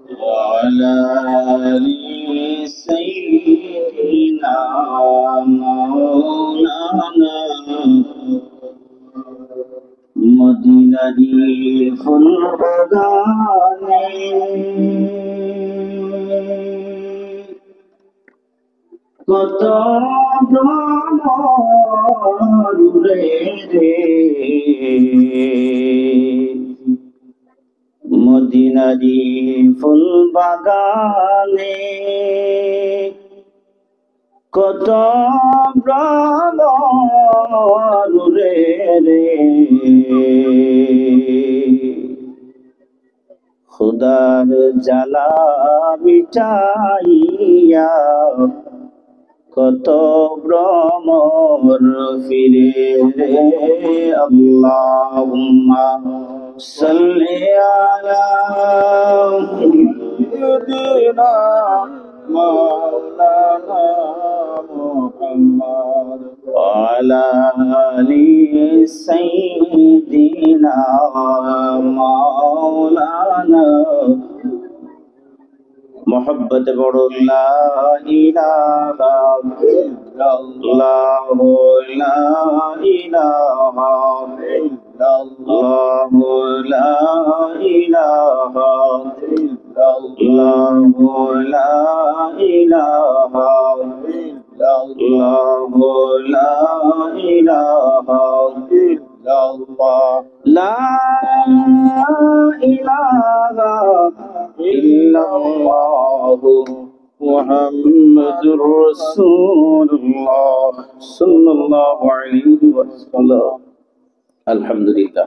وعلى آل سيدنا مولانا মদিনারি ফুল বাগানে কত ভ্রমর রে রে মদিনারি ফুল বাগানে কত ভ্রমর রে রে খুদার জালা মিটাইয়া কত ভ্রমর ফিরে রে আল্লাহুম্মা সাল্লি আলা সাইয়্যিদিনা মাওলানা মুহাম্মদ ওয়া আলা আলি সাইয়্যিদিনা মাওলানা मोहब्बत बड़ो ला इलाहा इल्लल्लाह ला इलाहा इल्लल्लाह ला इलाहा इल्लल्लाह ला इलाहा इल्लल्लाह ला इलाहा इल्लल्लाह ला इलाहा इल्लल्लाहु मुहम्मदुर रसूलुल्लाह सल्लल्लाहु अलैहि वसल्लम আলহামদুলিল্লাহ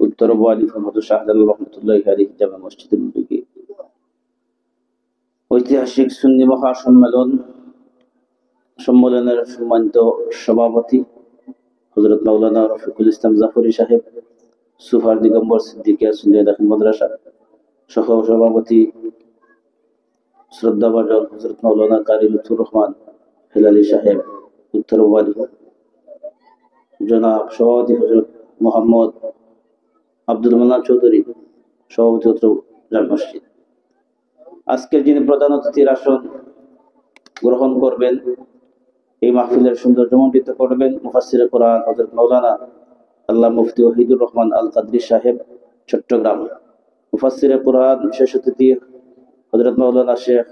উত্তর ওয়ালি ফরহাদ শাহজালাল রহমাতুল্লাহি আলাইহি জামে মসজিদের উদ্যোগে ঐতিহাসিক সুন্নি সম্মেলনের সম্মানিত সভাপতি হযরত মাওলানা রফিকুল ইসলাম জাফরি সাহেব সুফার দিগম্বর সিদ্দিকিয়া সুন্নিয়া দাখিল মাদ্রাসা সহ সভাপতি শ্রদ্ধাভাজন হযরত মাওলানা কারি লুৎফুর রহমান হেলালি সাহেব উত্তর ওয়ালি, জনাব সভাপতি হযরত মোহাম্মদ আব্দুল মান্নান চৌধুরী সভাপতি জামে মসজিদ। আজকের যিনি প্রধান অতিথির আসন গ্রহণ করবেন, এই মাহফিলের সৌন্দর্যমণ্ডিত করবেন মুফাসসিরে কোরআন হযরত মাওলানা আল্লাহ মুফতি ওয়াহিদুর রহমান আল কাদরি সাহেব চট্টগ্রাম, মুফাসসিরে কোরআন বিশেষ অতিথি হযরত মাওলানা শেখ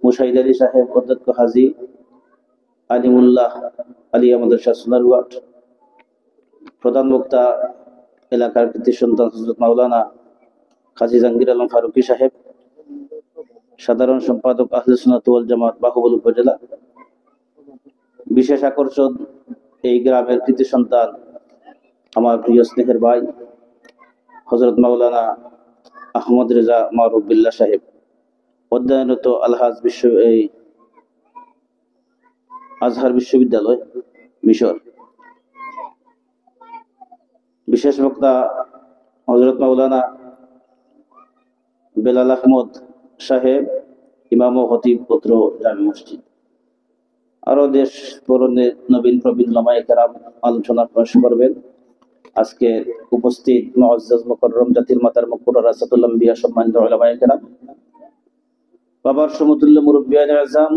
মুশাহিদ আলী সাহেব অধ্যক্ষ হাজী আলিমুল্লাহ আলিয়া মাদ্রাসা সোনারঘাট, প্রধান বক্তা এলাকার কৃতি সন্তান হযরত মাওলানা কাজী জাহাঙ্গীর আলম ফারুকী সাহেব, সাধারণ সম্পাদক আহলে সুন্নাত ওয়াল জামাত বাহুবল উপজেলা। বিশেষ আকর্ষণ এই গ্রামের কৃতি সন্তান আমার প্রিয় স্নেহের ভাই হযরত মাওলানা আহমদ রেজা মারুফ বিল্লাহ সাহেব, অধ্যয়নরত আলহাজ আজহার বিশ্ববিদ্যালয় মিশর। বিশেষ বক্তা হযরত মাওলানা বেলাল আহমদ সাহেব, ইমাম ও খতিব পত্র জামে মসজিদ। আরো দেশ পরনে নবীন প্রবীণ উলামায়ে কেরাম আলোচনা পেশ করবেন। আজকে উপস্থিত মুআজ্জাজ মুকাররম জাতির মাতার মুকুর রাসাতুল আম্বিয়া সম্মানিত উলামায়ে কেরাম, বাবার সমতুল্য মুরব্বিয়ানে আযম,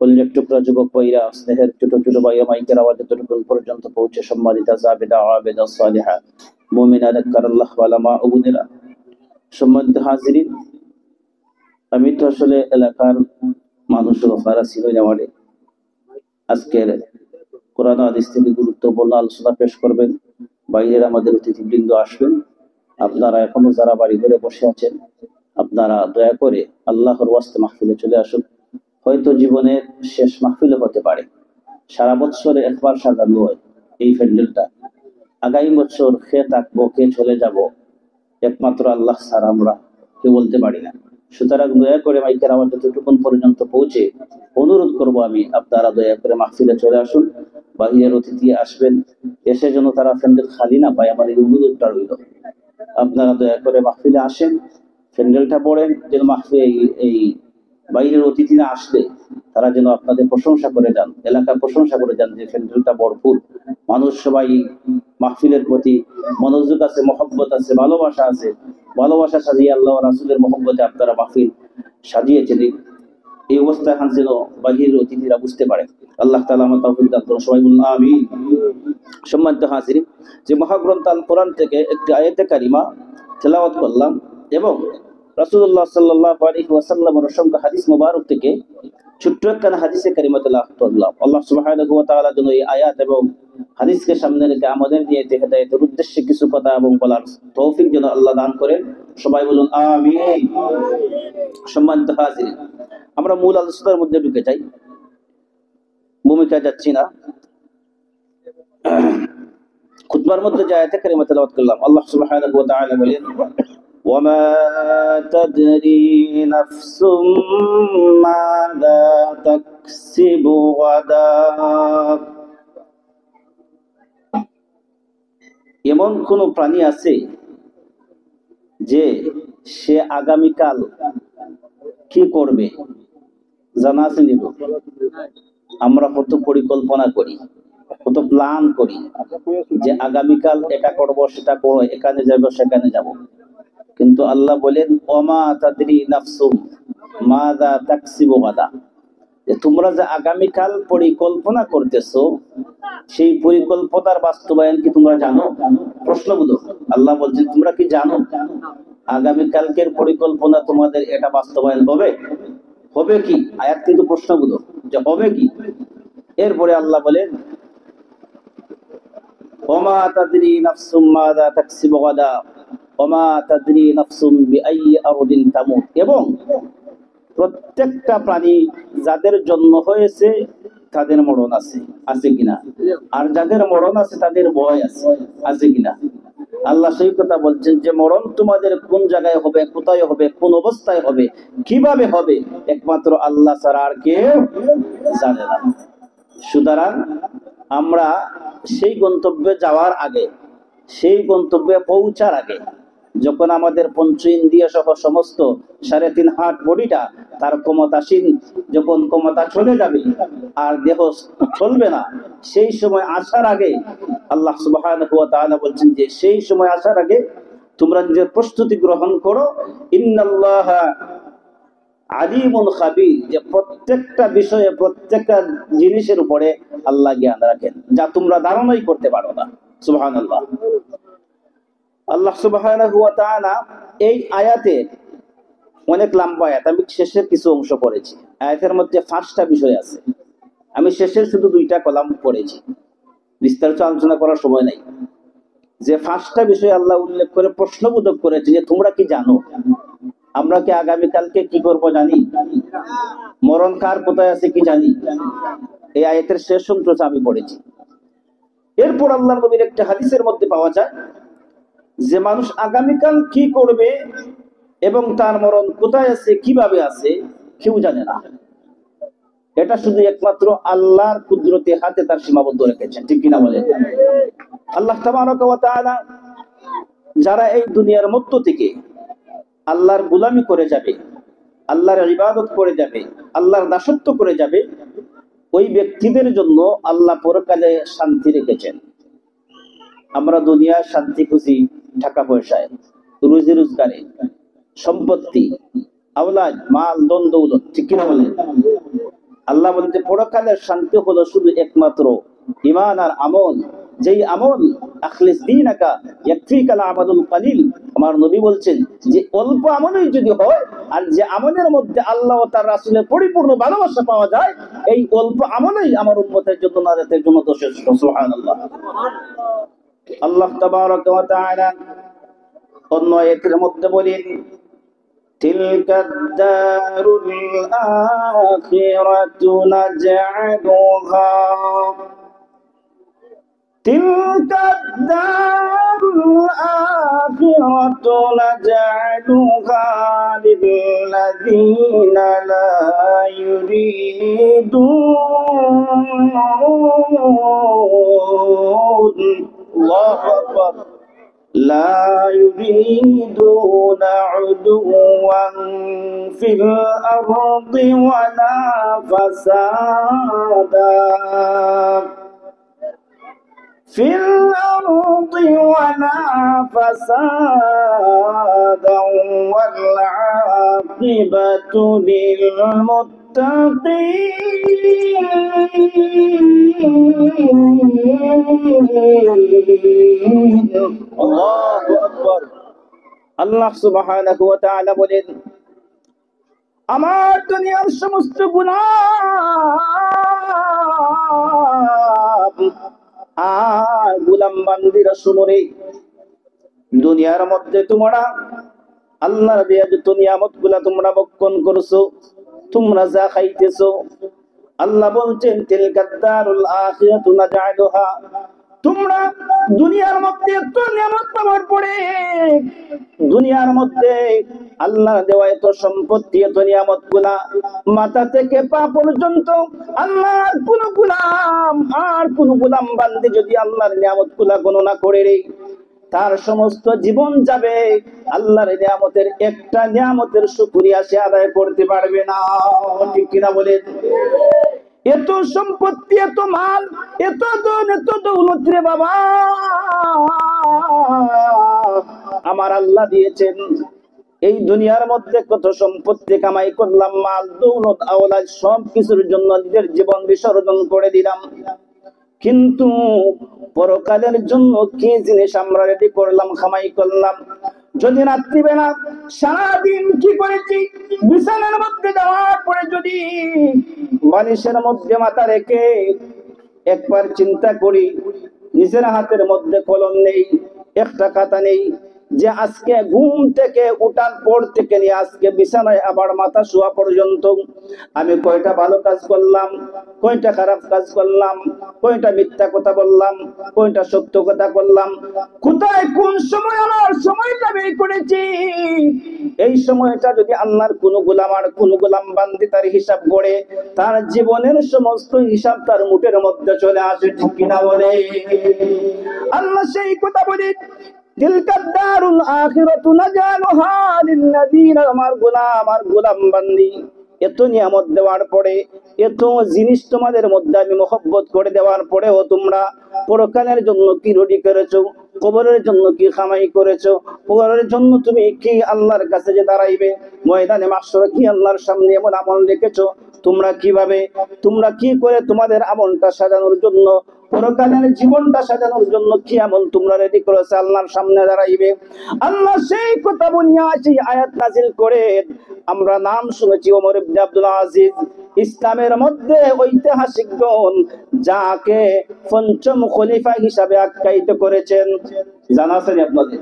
কলিজার টুকরা যুবক ভাইরা, স্নেহের ছোট ছোট ভাইয়া মাইকের আওয়াজ যতটুকু পর্যন্ত পৌঁছে সম্মানিতা জাবেদা আবেদা সালিহা মুমিনা যাক্কারাল্লাহ ওয়ালা মা উবুনিরা, সম্মানিত হাজিরিন, আমি তো আসলে এলাকার মানুষ, আপনারা ছিলেন আমাদের। আজকের কোরআন হাদিস থেকে গুরুত্বপূর্ণ আলোচনা পেশ করবেন, বাইরের আমাদের অতিথিবৃন্দ আসবেন। আপনারা এখনো যারা বাড়ি ঘরে বসে আছেন, আপনারা দয়া করে আল্লাহর ওয়াস্তে মাহফিলে চলে আসুন। হয়তো জীবনের শেষ মাহফিলও হতে পারে, সারা বছরে একবার সাজানো হয় এই প্যান্ডেলটা। আগামী বছর খেয়ে থাকবো, কে চলে যাব, একমাত্র আল্লাহ ছাড়া আমরা কেউ বলতে পারি না। সুতরাং দয়া করে মাইকের আওয়াজ যতটুকুন পর্যন্ত পৌঁছে অনুরোধ করব আমি, আপনারা দয়া করে মাহফিলে চলে আসুন। বাহিরের অতিথি আসবেন, এসে যেন তারা প্যান্ডেল খালি না পায়, আমার এই অনুরোধটা রইল। আপনারা দয়া করে মাহফিলে আসেন, প্যান্ডেলটা পড়েন, যেন মাহফিল এই বাইরের অতিথিরা আসলে তারা যেন আপনাদের প্রশংসা করে যান, এলাকার প্রশংসা করে যান যে প্যান্ডেলটা ভরপুর, মানুষ সবাই মাহফিলের প্রতি মনোযোগ আছে, মহব্বত আছে, ভালোবাসা আছে। ভালোবাসা সাজিয়ে আল্লাহ রাসূলের মহব্বতে আপনারা মাহফিল সাজিয়েছেন, এই অবস্থায় যেন বাহিরের অতিথিরা বুঝতে পারে। আল্লাহ তাআলা আমাদের তৌফিক দান করুন, সবাই বলুন আমিন। সম্মানিত হাজিরিন, যে মহাগ্রন্থ আল কোরআন থেকে একটি আয়াতে কারিমা তেলাওয়াত করলাম এবং রাসূলুল্লাহ সাল্লাল্লাহু আলাইহি ওয়াসাল্লামের অসংখ্য হাদিস মুবারক থেকে ছোট্ট একখানা হাদিসে কারিমা তেলাওয়াত করলাম। আল্লাহ সুবহানাহু ওয়া তাআলা যেন এই আয়াত এবং হাদিসকে সামনে রেখে আমাদের নিয়ে হেদায়েতের উদ্দেশ্যে কিছু কথা এবং বলার তৌফিক যেন আল্লাহ দান করেন, সবাই বলুন আমিন। সম্মানিত হাজিরিন, আমরা মূল আলোচনার মধ্যে ঢুকে যাই, ভূমিকা যাচ্ছি না। খুতবার মধ্যে যে আয়াতে কারিমা তেলাওয়াত করলাম, আল্লাহ সুবহানাহু ওয়া তাআলা বলেন, ওয়ামা তাদরি নাফসুম মাযা তাকসিবু গাদা। এমন কোন প্রাণী আছে যে সে আগামীকাল কি করবে জানা আছে নিব? আমরা কত পরিকল্পনা করি, কত প্ল্যান করি যে আগামীকাল এটা করব, সেটা করব, এখানে যাব, সেখানে যাব, কিন্তু আল্লাহ বলেন ওমা তাদরি নাফসুম মাযা তাকসিবু গাদা, যে তোমরা যে আগামীকাল পরিকল্পনা করতেছো সেই পরিকল্পনার বাস্তবায়ন কি তোমরা জানো? প্রশ্নবোধক। আল্লাহ বলছেন তোমরা কি জানো আগামীকালকের পরিকল্পনা তোমাদের এটা বাস্তবায়ন হবে? হবে কি? আয়াত কিন্তু প্রশ্নবোধক, যে হবে কি। এরপরে আল্লাহ বলেন ওমা তাদরি নাফসুম মাযা তাকসিবু গাদা ওমা তাদরি নাফসুম বিআইয়ি আরদিন তামুত। এবং প্রত্যেকটা প্রাণী যাদের জন্ম হয়েছে তাদের মরণ আছে, আছে কিনা? আর যাদের মরণ আছে তাদের ভয় আছে, আছে কিনা? আল্লাহ সেই কথা বলছেন যে মরণ তোমাদের কোন জায়গায় হবে, কোথায় হবে, কোন অবস্থায় হবে, কিভাবে হবে, একমাত্র আল্লাহ ছাড়া আর কেউ জানে না। সুতরাং আমরা সেই গন্তব্যে যাওয়ার আগে, সেই গন্তব্যে পৌঁছার আগে, যখন আমাদের পঞ্চ ইন্দ্রিয় সহ সমস্ত 3.5 হাত বডিটা তার ক্ষমতাসীন, যখন ক্ষমতা চলে যাবে আর দেহ চলবে না, সেই সময় আসার আগে আল্লাহ সুবহানাহু ওয়া তাআলা বলছেন যে সেই সময় আসার আগে তোমরা নিজের প্রস্তুতি গ্রহণ করো। ইন্নাল্লাহা আলিমুন খাবীর, যে প্রত্যেকটা বিষয়ে, প্রত্যেকটা জিনিসের উপরে আল্লাহ জ্ঞান রাখেন, যা তোমরা ধারণাই করতে পারো না। সুবহানাল্লাহ। আল্লাহ সুবহানাহু ওয়া তাআলা এই আয়াতে, অনেক লম্বা আয়াত, আমি শেষের কিছু অংশ পড়েছি। আয়াতের মধ্যে 5টা বিষয় আছে, আমি শেষের শুধু 2টা কলাম পড়েছি, বিস্তারিত আলোচনা করার সময় নাই। যে 5টা বিষয় আল্লাহ উল্লেখ করে প্রশ্নবোধক করেছে যে তোমরা কি জানো আমরা কি আগামীকালকে কি করব জানি? মরণ কার কোথায় আছে কি জানি? এই আয়াতের শেষ অংশ আমি পড়েছি। এরপর আল্লাহর নবীর একটা হাদিসের মধ্যে পাওয়া যায় যে মানুষ আগামীকাল কি করবে এবং তার মরণ কোথায় আছে, কিভাবে আছে, কেউ জানে না। এটা শুধু একমাত্র আল্লাহর কুদরতে হাতে তার সীমাবদ্ধ রেখেছেন, ঠিক কিনা বলে? আল্লাহ তাবারাকা ওয়া তাআলা যারা এই দুনিয়ার মধ্য থেকে আল্লাহর গোলামি করে যাবে, আল্লাহর ইবাদত করে যাবে, আল্লাহর দাসত্ব করে যাবে, ওই ব্যক্তিদের জন্য আল্লাহ পরকালে শান্তি রেখেছেন। আমরা দুনিয়ার শান্তি খুঁজি টাকা পয়সায়, রুজি রোজগারে, সম্পত্তি, আওলাদ, মাল, ধন দৌলত, ঠিক কিনা বলে? আল্লাহ বলতে পরকালের শান্তি হলো শুধু একমাত্র ঈমান আর আমল। যেই আমল আখলিস দীনাকা ইয়াকফিকাল আমালুল কালিল, আমার নবী বলছেন যে অল্প আমলই যদি হয় আর যে আমলের মধ্যে আল্লাহ ও তার রাসূলের পরিপূর্ণ ভালোবাসা পাওয়া যায়, এই অল্প আমলই আমার উম্মতের জন্য, নাজাতের জন্য যথেষ্ট। সুবহানাল্লাহ। আল্লাহ তাবারাকা ওয়া তাআলা অন্য আয়াতের মধ্যে বলেন তিলকাদ দারুল আখিরাতু নাজআলুহা তিলকাদ দারুল আখিরাতু নাজআলুহা লিল্লাযীনা লা ইউরিদুন আল্লাহু আকবার لا يريدون عدوا في الأرض ولا فسادا في الأرض ولا فسادا والعاقبة للمتقين الله أكبر আল্লাহ সুবহানাহু ওয়া তাআলা বলেন আমার দুনিয়ার সমস্ত গুনাহ আর গোলাম বান্দীরা শুনে দুনিয়ার মধ্যে তোমরা আল্লাহর দেয়া যত নিয়ামতগুলো তোমরা ভক্ষণ করছো তোমরা যা খাইতেছো আল্লাহ বলছেন তিলকাদ দারুল আখিরাতু নাজআলুহা তোমরা দুনিয়ার মধ্যে এত নিয়ামত পাওয়ার পরে দুনিয়ার মধ্যে আল্লাহ দেওয়া এত সম্পত্তি এত নিয়ামতগুলা মাথা থেকে পা পর্যন্ত আল্লাহর কোন গোলাম বান্দী যদি আল্লাহর নিয়ামতগুলা গণনা করে রে তার সমস্ত জীবন যাবে আল্লাহর নিয়ামতের একটা নিয়ামতের শুকরিয়া সে আদায় করতে পারবে না ঠিক কিনা বলেন এত সম্পত্তি এত মাল এত ধন এত দৌলত রে বাবা আমার আল্লাহ দিয়েছেন এই দুনিয়ার মধ্যে কত সম্পত্তি কামাই করলাম মাল দৌলত আওলাদ সব কিছুর জন্য নিজের জীবন বিসর্জন করে দিলাম কিন্তু পরকালের জন্য কি জিনিস আমরা রেডি করলাম কামাই করলাম যদি রাত্রিবেলা সারাদিন কি করেছি বিছানার মধ্যে যাওয়ার পরে যদি বালিশের মধ্যে মাথা রেখে একবার চিন্তা করি নিজের হাতের মধ্যে কলম নেই একটা খাতা নেই যে আজকে ঘুম থেকে উঠার পর থেকে নিয়ে আজকে বিছানায় আবার মাথা শোয়া পর্যন্ত আমি কয়টা ভালো কাজ করলাম কয়টা খারাপ কাজ করলাম কয়টা মিথ্যা কথা বললাম কয়টা সত্য কথা বললাম কোথায় কোন সময় আমার সময়টা বের করেছি এই সময়টা যদি আল্লাহর কোন গোলাম আর কোন গোলাম বান্দি তার হিসাব করে তার জীবনের সমস্ত হিসাব তার মুঠের মধ্যে চলে আসে ঠিক কিনা বলে আল্লাহ সেই কথা বলে তিলকাদ দারুল আখিরাতু নাজআলুহা লিল্লাযিনা আমার গোলাম বান্দি এত নিয়ামত দেওয়ার পরে এত জিনিস তোমাদের মধ্যে আমি মহব্বত করে দেওয়ার পরেও তোমরা পরকালের জন্য কি রেডি করেছো কবরের জন্য কি কামাই করেছো কবরের জন্য তুমি কি আল্লাহর কাছে যে দাঁড়াইবে ময়দানে মাহশরে কি আল্লাহর সামনে এমন আমল রেখেছো তোমরা কিভাবে তোমরা কি করে তোমাদের আমলটা সাজানোর জন্য পরকালের জীবনটা সাজানোর জন্য কি আমল তোমরা রেডি করেছো আল্লাহর সামনে দাঁড়াইবে আল্লাহ সেই কথা বলিয়া সেই আয়াত নাযিল করে আমরা নাম শুনেছি ওমর ইবনে আব্দুল আজিজ ইসলামের মধ্যে ঐতিহাসিকগণ যাকে পঞ্চম খলিফা হিসাবে আখ্যায়িত করেছেন জানা আছে আপনাদের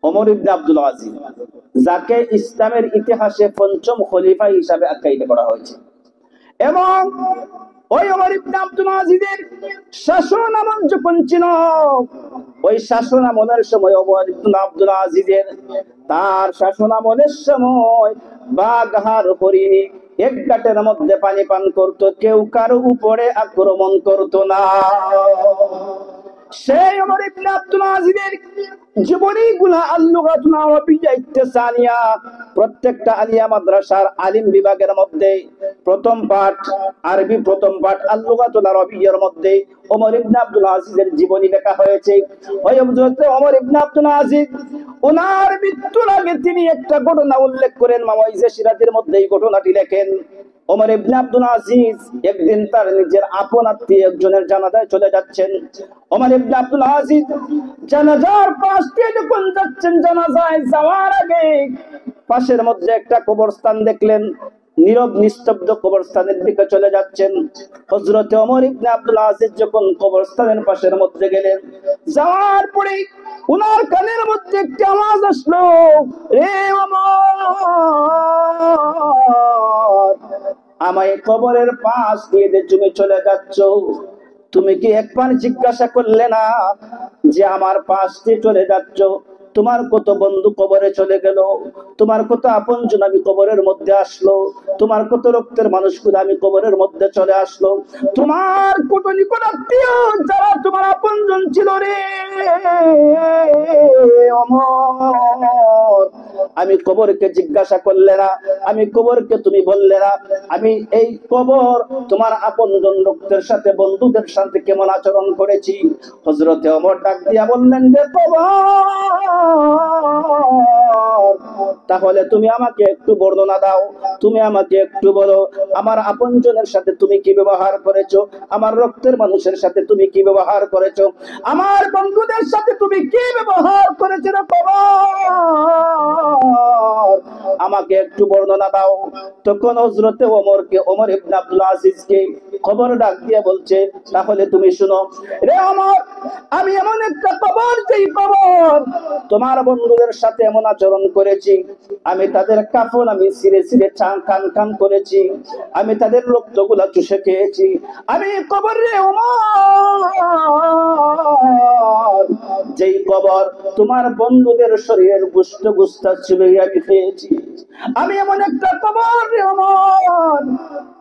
ওমর ইবনে আব্দুল আজিজ যাকে ইসলামের ইতিহাসে পঞ্চম খলিফা হিসাবে আখ্যায়িত করা হয়েছে এবং ওই ওমর ইবনে আব্দুল আজিজের শাসন আমল যখন ছিল ওই শাসন আমলের সময় ওমর ইবনে আব্দুল আজিজের তার শাসন আমলের সময় বাঘ হরিণ এক ঘাটের মধ্যে পানি পান করতো কেউ কারো উপরে আক্রমণ করতো না সেই ওমর ইবনে আব্দুল আজিজের জীবনীগুলা আল-লুগাতুল আরাবিয়্যা ইত্তিসানিয়া প্রত্যেকটা আলিয়া মাদ্রাসার আলিম বিভাগের মধ্যে প্রথম পাঠ আরবি প্রথম পাঠ আল-লুগাতুল আরাবিয়্যার মধ্যে ওমর ইবনে আব্দুল আজিজের জীবনী লেখা হয়েছে ওই হযরত ওমর ইবনে আব্দুল আজিজ ওনার মৃত্যুর আগে তিনি একটা ঘটনা উল্লেখ করেন মাওয়াইজে সিরাজের মধ্যে এই ঘটনাটি লেখেন ওমর ইবনে আব্দুল আজিজ একদিন তার নিজের আপন আত্মীয় একজনের জানাজায় চলে যাচ্ছেন ওমর ইবনে আব্দুল আজিজ জানাজার পাশ দিয়ে যখন যাচ্ছেন জানাজায় যাওয়ার আগে পাশের মধ্যে একটা কবরস্থান দেখলেন নীরব নিস্তব্ধ কবরস্থানের দিকে চলে যাচ্ছেন হযরত ওমর ইবনে আব্দুল আজিজ যখন কবরস্থানের পাশের মধ্যে গেলেন যাওয়ার পরে উনার কানের মধ্যে একটা আওয়াজ আসলো রে ওমর আমায় কবরের পাশ দিয়ে তুমি চলে যাচ্ছ তুমি কি একবার জিজ্ঞাসা করলে না যে আমার পাশ দিয়ে চলে যাচ্ছ তোমার কত বন্ধু কবরে চলে গেল তোমার কত আপনজন আমি কবরের মধ্যে আসলো তোমার কত রক্তের মানুষগুলো আমি কবরের মধ্যে চলে আসলো তোমার কত নিকট আত্মীয় যারা তোমার আপনজন ছিল রে ওমর আমি কবরকে জিজ্ঞাসা করলে না আমি কবরকে তুমি বললে না আমি এই কবর তোমার আপনজন রক্তের সাথে বন্ধুদের সাথে কেমন আচরণ করেছি হযরত ওমর ডাক দিয়া বললেন রে কবর তাহলে তুমি আমাকে একটু বর্ণনা দাও, তুমি আমাকে একটু বলো আমার আপনজনের সাথে তুমি কি ব্যবহার করেছো, আমার রক্তের মানুষের সাথে তুমি কি ব্যবহার করেছো, আমার বন্ধুদের সাথে তুমি কি ব্যবহার করেছো রে কবর, আমাকে একটু বর্ণনা দাও। তখন হযরতে ওমর ইবনে আব্দুল আজিজকে কবর ডাক দিয়ে বলছে, তাহলে তুমি শুনো রে ওমর, আমি এমন একটা কবর, যেই কবর তোমার বন্ধুদের সাথে এমন আচরণ করেছি, আমি তাদের কাফন আমি ছিঁড়ে ছিঁড়ে কান কান করেছি, আমি তাদের রক্তগুলা চুষে খেয়েছি, আমি কবর রে ওমর, যেই কবর তোমার বন্ধুদের শরীরের গুস্ত গুস্তা চুবে আমি খেয়েছি, আমি এমন একটা কবর রে ওমর,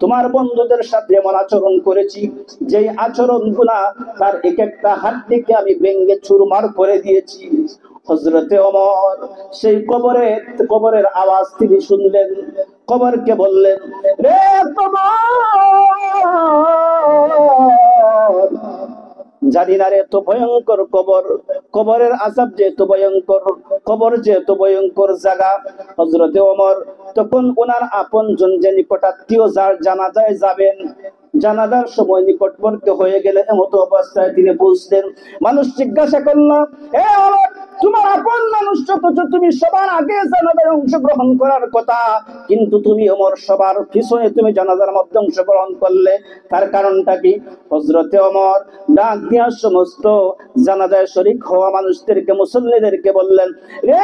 তোমার বন্ধুদের সাথে এমন আচরণ করেছি, যেই আচরণ গুলা তার এক একটা হাড্ডিকে আমি ভেঙে চুরমার করে দিয়েছি। হযরতে ওমর সেই কবরের আওয়াজ তিনি শুনলেন, কবরকে বললেন, রে কবর, জানি না রে এত ভয়ঙ্কর কবর, কবরের আযাব যে এত ভয়ঙ্কর, কবর যে এত ভয়ঙ্কর জায়গা। হযরতে ওমর তখন ওনার আপনজন যে নিকটাত্মীয় যার জানাজায় যাবেন, জানাজার সময় নিকটবর্তী হয়ে গেলে এমত অবস্থায় তিনি বুঝলেন, মানুষ জিজ্ঞাসা করলো, এ ওমর, তোমার আপন মানুষ, অথচ তুমি সবার আগে জানাজায় অংশগ্রহণ করার কথা, কিন্তু তুমি ওমর সবার পিছনে তুমি জানাজার মধ্যে অংশগ্রহণ করলে, তার কারণটা কি? হযরতে ওমর ডাক দিয়া সমস্ত জানাজায় শরীক হওয়া মানুষদেরকে, মুসল্লিদেরকে বললেন, রে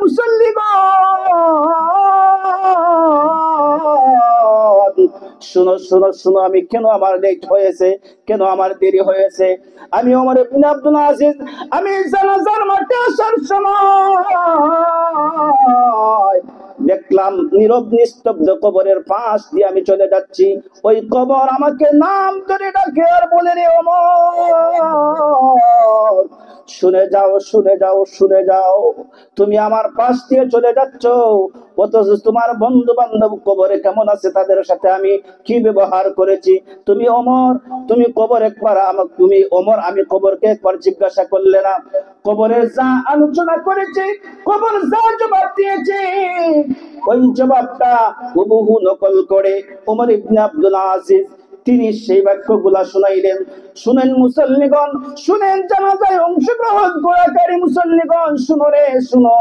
মুসল্লিগণ, শুনো শুনো শুনো, আমি কেন আমার লেট হয়েছে, কেন আমার দেরি হয়েছে। আমি ওমর ইবনে আব্দুল আজিজ, আমি জানাজার মাঠে আসার সময় দেখলাম নীরব নিস্তব্ধ কবরের পাশ দিয়ে আমি চলে যাচ্ছি, ওই কবর আমাকে নাম ধরে ডাকে আর বলে, রে ওমর, শুনে যাও শুনে যাও শুনে যাও, তুমি আমার পাশ দিয়ে চলে যাচ্ছ, অথচ তোমার বন্ধু বান্ধব কবরে কেমন আছে, তাদের সাথে আমি কি ব্যবহার করেছি। তুমি ওমর, তুমি কবর একবার আমাকে, তুমি ওমর, আমি কবরকে একবার জিজ্ঞাসা করলে না, কবরের যা আলোচনা করেছে, কবর যা জবাব দিয়েছে, ওই জবাবটা হুবহু নকল করে ওমর ইবনে আব্দুল আজিজ তিনি সেই বাক্যগুলা শুনাইলেন। শুনেন মুসল্লিগণ, শুনেন জানাজায় অংশগ্রহণ করাকারী মুসল্লিগণ, শুনো রে শুনো,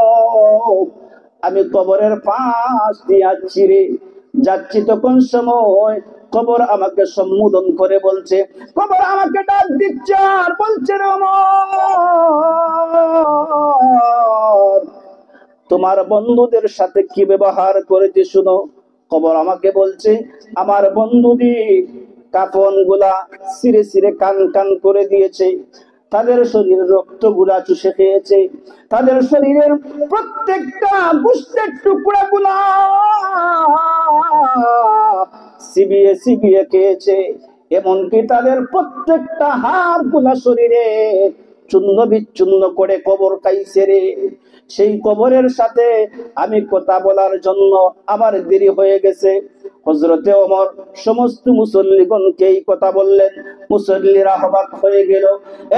আমি কবরের পাশ দিয়ে যাচ্ছি, তখন সময় কবর আমাকে সম্বোধন করে বলছে, কবর আমাকে ডাক দিচ্ছে আর বলছে, রে ওমর, তোমার বন্ধুদের সাথে কি ব্যবহার করেছে শুনো। কবর আমাকে বলছে, আমার বন্ধুদের কাফন গুলা ছিঁড়ে ছিঁড়ে কান কান করে দিয়েছে, তাদের শরীরের রক্ত গুলা চুষে খেয়েছে, তাদের শরীরের প্রত্যেকটা গোশতের টুকরা গুলা চিবিয়ে চিবিয়ে খেয়েছে, এমনকি তাদের প্রত্যেকটা হাড় গুলা শরীরে চূর্ণ বিচ্ছুন্ন করে কবর খাইছে রে। সেই কবরের সাথে আমি কথা বলার জন্য আমার দেরি হয়ে গেছে। হযরতে ওমর সমস্ত মুসল্লিগণকে এই কথা বললেন, মুসল্লিরা অবাক হয়ে গেল।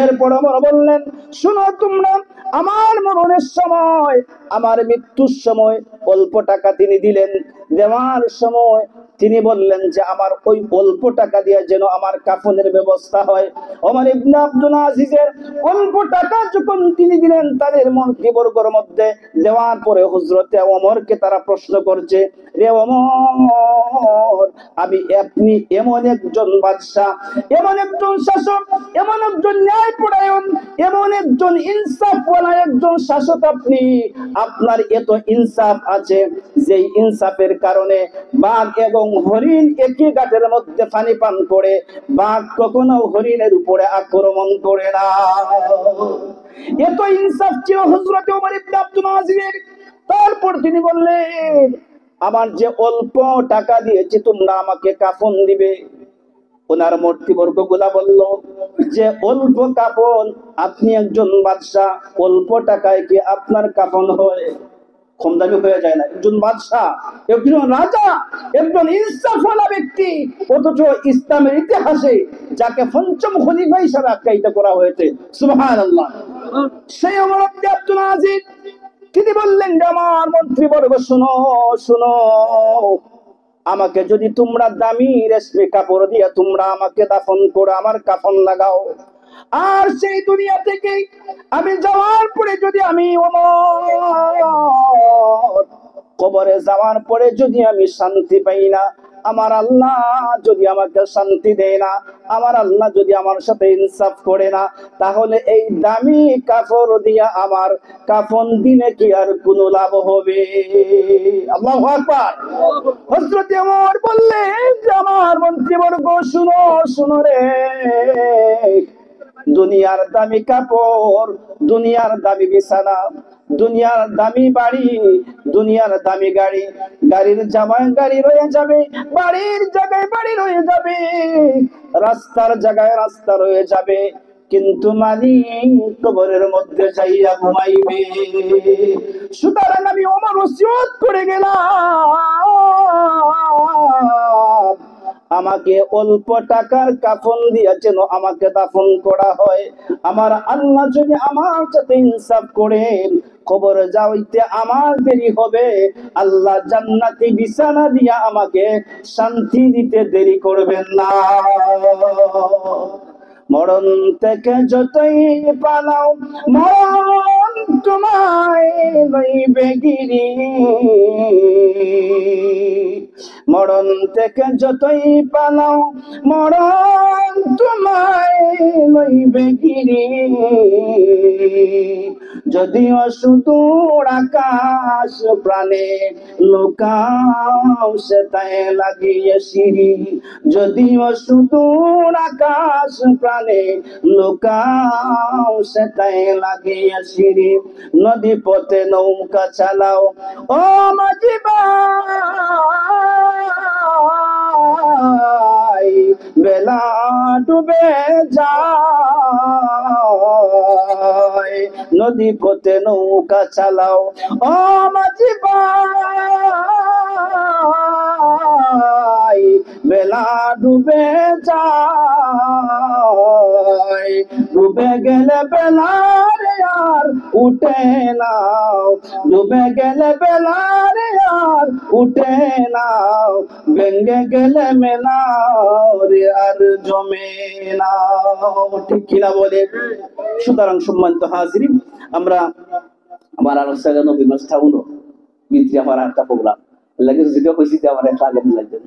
এরপর ওমর বললেন, শুনো তোমরা, আমার মরণের সময়, আমার মৃত্যুর সময় অল্প টাকা তিনি দিলেন, দেওয়ার সময় তিনি বললেন যে আমার ওই অল্প টাকা দিয়ে যেন আমার কাফনের ব্যবস্থা হয়। ওমর ইবনে আব্দুল আজিজের অল্প টাকা যখন তিনি দিলেন, তাদের মন্ত্রীবর্গের মধ্যে দেওয়ার পরে হযরতে ওমরকে তারা প্রশ্ন করছে, রে ওমর, আপনি এমন একজন বাদশা, এমন একজন শাসক, এমন একজন ন্যায়পরায়ণ, এমন একজন ইনসাফওয়ালা একজন শাসক, আপনার এত ইনসাফ আছে, যেই ইনসাফের কারণে বাঘ এবং হরিণ একই ঘাটের মধ্যে পানি পান করে, বাঘ কখনো হরিণের উপরে আক্রমণ করে না। এত ইনসাফ ছিল হযরত ওমর ইবনে আব্দুল আজিজের। তারপর তিনি বললেন, আমার যে অল্প টাকা দিয়েছি তোমরা আমাকে কাফন দিবে। ওনার মূর্তিবর্গ গুলা বলল যে অল্প কাফন, আপনি একজন বাদশা, অল্প টাকায় কি আপনার কাফন হয়? কম দামি হয়ে যায় না? একজন বাদশা, একজন রাজা, একজন ইনসাফওয়ালা ব্যক্তি, অথচ ইসলামের ইতিহাসে যাকে পঞ্চম খলিফা হিসেবে আখ্যায়িত করা হয়েছে, সুবহানাল্লাহ, সেই ওমর ইবনে আব্দুল আজিজ তিনি বললেন যে আমার মন্ত্রীবর্গ শুনো শুনো, আমাকে যদি তোমরা দামি রেশমি কাপড় দিয়ে তোমরা আমাকে দাফন করে আমার কাফন লাগাও, আর সেই দুনিয়া থেকে আমি যাওয়ার পরে যদি আমি ওমর কবরে যাওয়ার পরে যদি আমি শান্তি পাই না, আমার আল্লাহ যদি আমাকে শান্তি দেয় না, আমার আল্লাহ যদি আমার সাথে ইনসাফ করে না, তাহলে এই দামি কাপড় দিয়া আমার কাফন দিনে কি আর কোনো লাভ হবে? আল্লাহু আকবার। হযরত ওমর বললেন যে আমার মন্ত্রীবর্গ শুনো শুনো রে, দুনিয়ার দামি কাপড়, দুনিয়ার দামি বিছানা, দুনিয়ার দামি বাড়ি, দুনিয়ার দামি গাড়ি, গাড়ির জায়গায় গাড়ি রয়ে যাবে, বাড়ির জায়গায় বাড়ি রয়ে যাবে, রাস্তার জায়গায় রাস্তা রয়ে যাবে, কিন্তু মালিক কবরের মধ্যে যাইয়া ঘুমাইবে। সুতরাং আমি ওমর ওসিয়ত করে গেলাম, আমাকে অল্প টাকার কাফন দিয়া যেন আমাকে দাফন করা হয়। আমার আল্লাহ যদি আমার সাথে ইনসাফ করেন, কবরে যাইতে আমার দেরি হবে, আল্লাহ জান্নাতি বিছানা দিয়া আমাকে শান্তি দিতে দেরি করবেন না। মরণ থেকে যতই পালাও মরণ তোমায় লইবে গিরি, মরণ থেকে যতই পালাও মরণ তোমায় লইবে গিরি, যদিও সুদূর আকাশ প্রাণে লুকাও সে তাই লাগিয়ে সিঁড়ি, যদিও সুদূর আকাশ প্রাণে লুকাও সে তাই লাগিয়ে সিঁড়ি, নদী পথে নৌকা চালাও ও মাঝি ভাই, বেলা ডুবে যায়, নদী পথে নৌকা চালাও ও মাঝি ভাই, বেলা ডুবে যায়, ডুবে গেলে বেলার আর উঠে নাও, ডুবে গেলে বেলার আর উঠে নাও, ভেঙে গেলে মেলার আর জমে নাও। ঠিক কিনা বলে? সুতরাং সম্মানিত হাজিরিন, আমরা আমার আলোচনা নবী স্থাপন বিদ্রি আমার একটা প্রোগ্রাম লাগে, যেটা হয়েছে আমার একটা আগে লাগবে।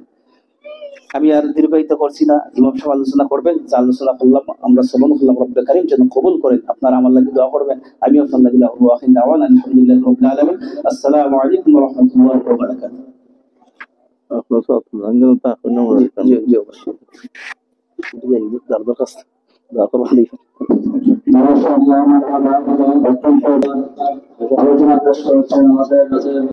আমি আর দীর্ঘায়িত করছি না, ইমাম সাহেব আলোচনা করবেন, যা আলোচনা করলাম আমরা শ্রবণ করলাম, রব্বুল কারীম যেন কবুল করেন। আপনারা আমার লাগি দোয়া করবেন, আমি আপনার লাগি দোয়া করব। আখির দাওয়ানা আলহামদুলিল্লাহি রাব্বিল আলামিন। আসসালামু আলাইকুম ওয়া রাহমাতুল্লাহি ওয়া বারাকাতুহু। আপনার সাথে জানতে পারলাম জি জি অবশ্যই দরখাস্ত দোয়া করব। মাশাআল্লাহ, মাশাআল্লাহ, আলোচনা শেষ করেছেন আমাদের কাছে।